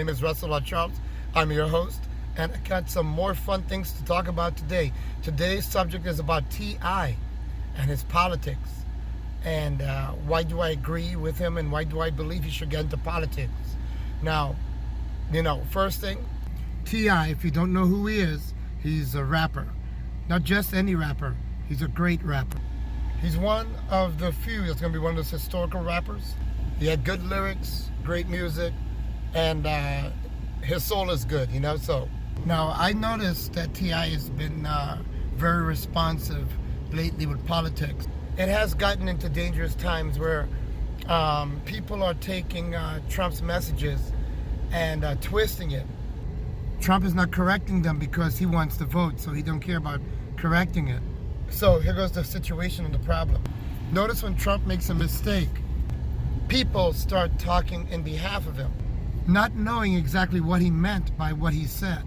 name is Russell R. Charles. I'm your host, and I got some more fun things to talk about today. Today's subject is about T.I. and his politics. And why do I agree with him, and why do I believe he should get into politics? Now, first thing, T.I., if you don't know who he is, he's a rapper. Not just any rapper, he's a great rapper. He's one of the few that's going to be one of those historical rappers. He had good lyrics, great music, and his soul is good, So now I noticed that T.I. has been very responsive lately with politics. It has gotten into dangerous times where people are taking Trump's messages and twisting it. Trump is not correcting them because he wants to vote, so he don't care about correcting it. So here goes the situation and the problem. Notice when Trump makes a mistake, people start talking in behalf of him, not knowing exactly what he meant by what he said.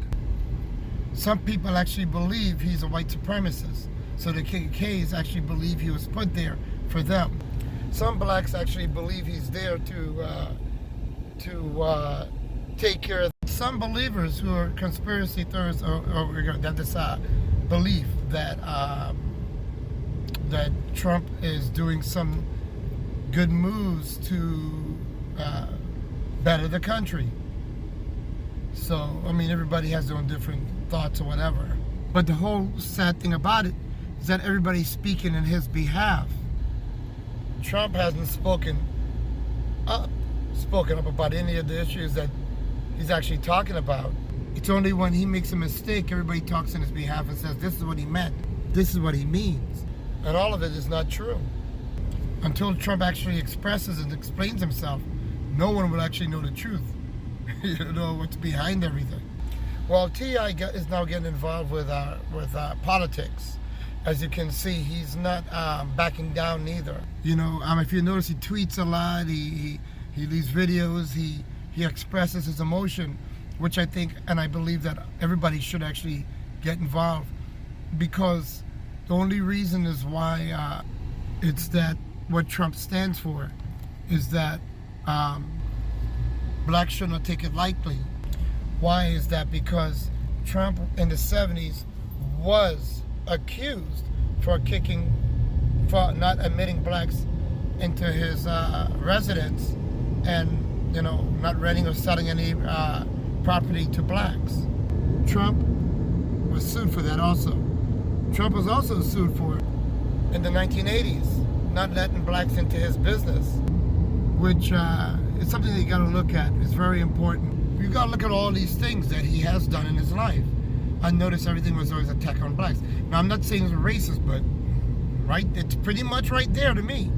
Some people actually believe he's a white supremacist, so the KKKs actually believe he was put there for them. Some blacks actually believe he's there to take care of. Some believers who are conspiracy theorists have this belief that that Trump is doing some good moves to better the country. So, everybody has their own different thoughts or whatever. But the whole sad thing about it is that everybody's speaking in his behalf. Trump hasn't spoken up about any of the issues that he's actually talking about. It's only when he makes a mistake, everybody talks on his behalf and says, this is what he meant, this is what he means. And all of it is not true. Until Trump actually expresses and explains himself, no one will actually know the truth. What's behind everything. Well, T.I. is now getting involved with politics. As you can see, he's not backing down neither. If you notice, he tweets a lot, he leaves videos, he expresses his emotion, which I think and I believe that everybody should actually get involved, because the only reason is why it's that what Trump stands for is that blacks should not take it lightly. Why is that? Because Trump in the 70s was accused for not admitting blacks into his residence and not renting or selling any property to blacks. Trump was sued for that also. Trump was also sued for in the 1980s, not letting blacks into his business, which is something that you got to look at. It's very important. You got to look at all these things that he has done in his life. I noticed everything was always an attack on blacks. Now, I'm not saying he's racist, but it's pretty much right there to me.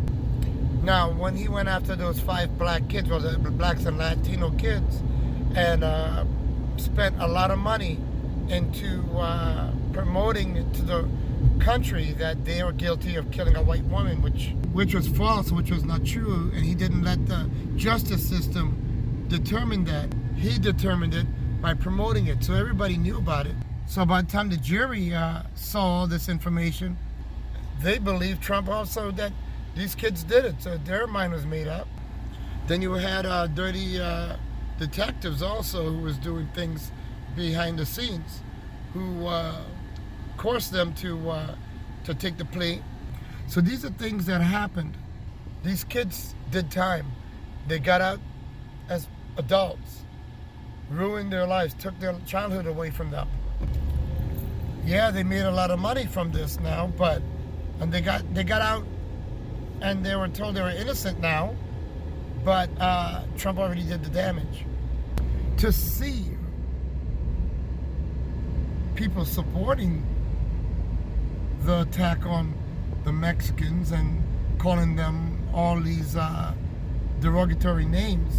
Now, when he went after those 5 black kids, well, the blacks and Latino kids, and spent a lot of money into promoting to the country that they were guilty of killing a white woman, which was false, which was not true, and he didn't let the justice system determine that. He determined it by promoting it, so everybody knew about it. So by the time the jury saw all this information, they believed Trump also that these kids did it, so their mind was made up. Then you had dirty detectives also who was doing things behind the scenes, who coerced them to take the plea. So these are things that happened. These kids did time. They got out as adults, ruined their lives, took their childhood away from them. Yeah, they made a lot of money from this now, and they got out and they were told they were innocent now, but Trump already did the damage. To see people supporting the attack on the Mexicans and calling them all these derogatory names,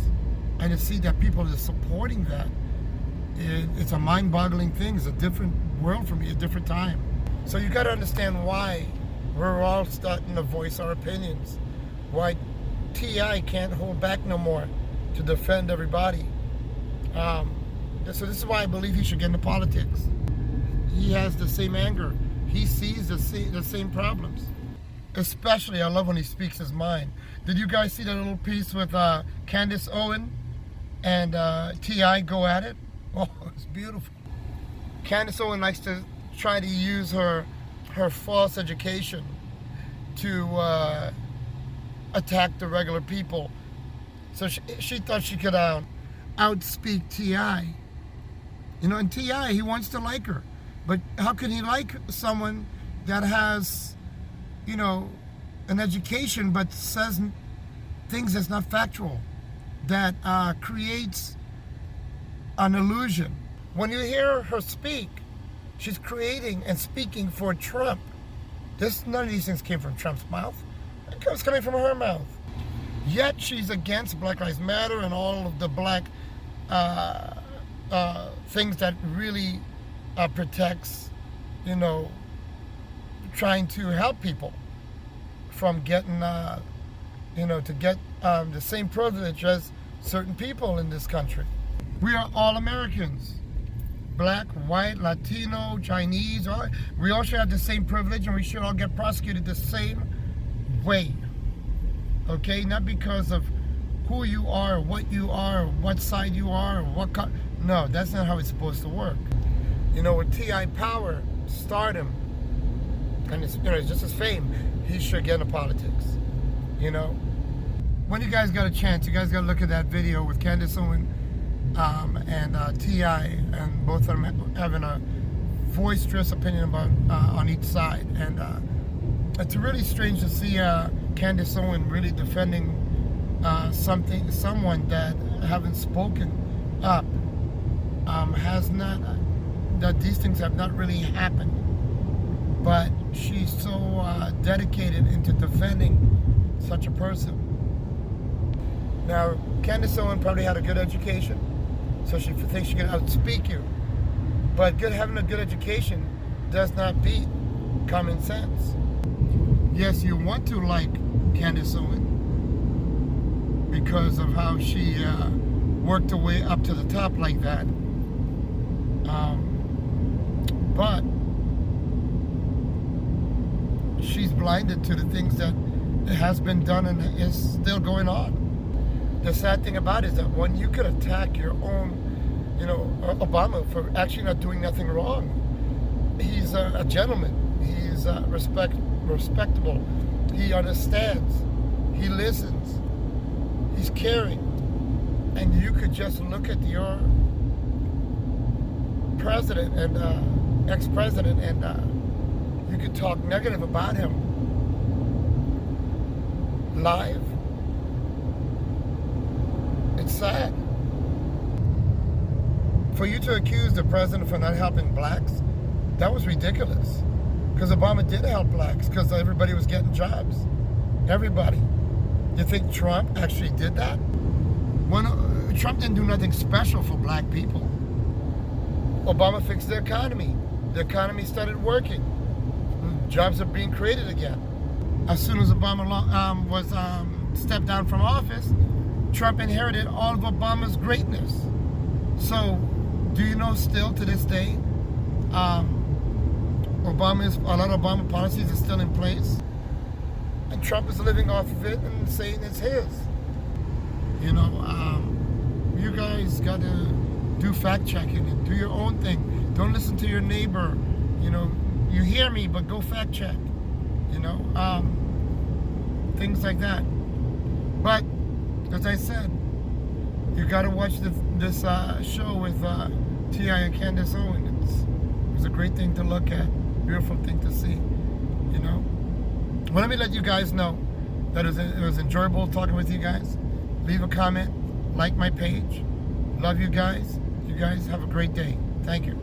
and to see that people are supporting that, it's a mind-boggling thing. It's a different world for me, a different time. So you got to understand why we're all starting to voice our opinions. Why T.I. can't hold back no more to defend everybody. So this is why I believe he should get into politics. He has the same anger. He sees the same problems. Especially, I love when he speaks his mind. Did you guys see that little piece with Candace Owen? and T.I. go at it. Oh, it's beautiful. Candace Owens likes to try to use her false education to attack the regular people. So she thought she could outspeak T.I. You know, and T.I., he wants to like her. But how can he like someone that has, you know, an education but says things that's not factual, that creates an illusion? When you hear her speak, she's creating and speaking for Trump. None of these things came from Trump's mouth. It's coming from her mouth. Yet she's against Black Lives Matter and all of the black things that really protects, you know, trying to help people from getting, you know, to get the same privilege as certain people in this country. We are all Americans. Black, white, Latino, Chinese, we all should have the same privilege, and we should all get prosecuted the same way. Okay? Not because of who you are, or what side you are, or what color. No, that's not how it's supposed to work. You know, with T.I. power, stardom, and it's, you know, it's just his fame, he should get into politics. You know? When you guys got a chance, you guys got to look at that video with Candace Owens and T.I., and both of them having a boisterous opinion about on each side. And it's really strange to see Candace Owens really defending someone that haven't spoken up, that these things have not really happened. But she's so dedicated into defending such a person. Now, Candace Owens probably had a good education, so she thinks she can outspeak you. But having a good education does not beat common sense. Yes, you want to like Candace Owens because of how she worked her way up to the top like that. But she's blinded to the things that has been done and is still going on. The sad thing about it is that when you could attack your own, you know, Obama for actually not doing nothing wrong. He's a gentleman. He's respectable. He understands. He listens. He's caring. And you could just look at your president and ex-president and you could talk negative about him live. It's sad. For you to accuse the president for not helping blacks, that was ridiculous. Because Obama did help blacks because everybody was getting jobs. Everybody. You think Trump actually did that? When Trump didn't do nothing special for black people. Obama fixed the economy. The economy started working. Jobs are being created again. As soon as Obama stepped down from office, Trump inherited all of Obama's greatness. So, do you know still to this day, a lot of Obama policies are still in place, and Trump is living off of it and saying it's his. You know, you guys got to do fact checking and do your own thing. Don't listen to your neighbor. You know, you hear me, but go fact check. You know, things like that. But as I said, you got to watch this show with T.I. and Candace Owens. It was a great thing to look at, beautiful thing to see. You know. Well, let me let you guys know that it was enjoyable talking with you guys. Leave a comment, like my page. Love you guys. You guys have a great day. Thank you.